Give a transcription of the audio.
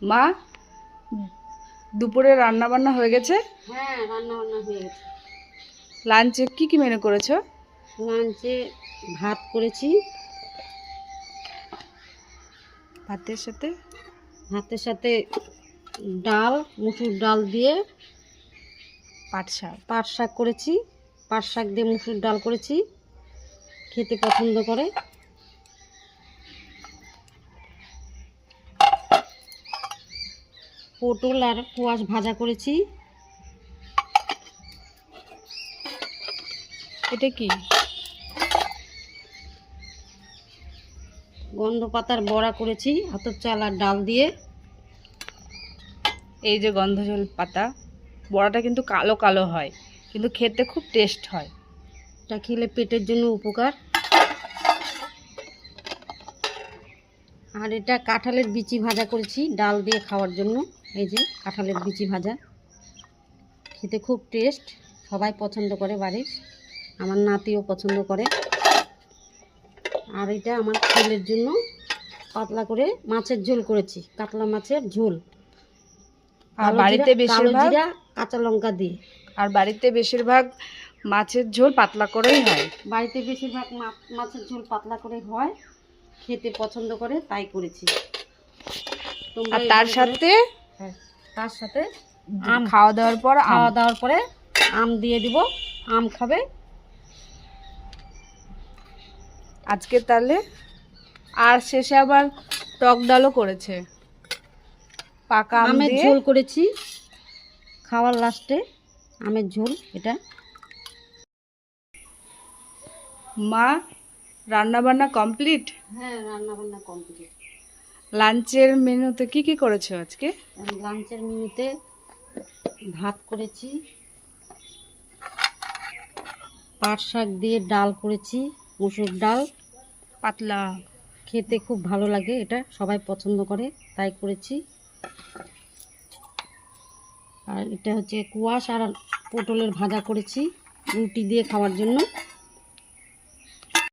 মা, দুপুরে রান্না বান্না হয়ে গেছে? হ্যাঁ, রান্না বান্না হয়ে গেছে। লাঞ্চে কি কি মেনু করেছো? লাঞ্চে ভাত করেছি, ভাতের সাথে ভাতের সাথে ডাল, মুসুর ডাল দিয়ে পাট শাক। পাট শাক করেছি, পাট শাক দিয়ে মুসুর ডাল করেছি, খেতে পছন্দ করে। পটল আর কোয়াশ ভাজা করেছি। এটা কি? গন্ধ পাতার বড়া করেছি আতপ চাল আর ডাল দিয়ে। এই যে গন্ধঝোল পাতা বড়াটা কিন্তু কালো কালো হয়, কিন্তু খেতে খুব টেস্ট হয়। এটা খেলে পেটের জন্য উপকার। আর এটা কাঁঠালের বিচি ভাজা করেছি ডাল দিয়ে খাওয়ার জন্য। এই যে কাঁঠালের বিচি ভাজা, খেতে খুব টেস্ট, সবাই পছন্দ করে বাড়ির, আমার নাতিও পছন্দ করে। আর এটা আমার ছেলের জন্য পাতলা করে মাছের ঝোল করেছি, কাতলা মাছের ঝোল। আর বাড়িতে বেশিরভাগ কাঁচা লঙ্কা দিয়ে। আর বাড়িতে বেশিরভাগ মাছের ঝোল পাতলা করেই হয়। বাড়িতে বেশিরভাগ মাছের ঝোল পাতলা করে হয়, খেতে পছন্দ করে, তাই করেছি। আর তার সাথে তার সাথে খাওয়া দাওয়ার পরে আম দিয়ে দিব, আম খাবে আজকে তাহলে। আর শেষে আবার টক ডালও করেছে, পাকা আম আমের দিয়ে ঝোল করেছি খাওয়ার লাস্টে, আমের ঝোল। এটা মা, রান্না বান্না কমপ্লিট? হ্যাঁ, রান্না বান্না কমপ্লিট। লাঞ্চের মেনুতে কি কি করেছো আজকে? লাঞ্চের মেনুতে ভাত করেছি, পাট শাক দিয়ে ডাল করেছি, মুসুর ডাল, পাতলা। খেতে খুব ভালো লাগে, এটা সবাই পছন্দ করে, তাই করেছি। আর এটা হচ্ছে কুয়াশ আর পটলের ভাজা করেছি রুটি দিয়ে খাওয়ার জন্য।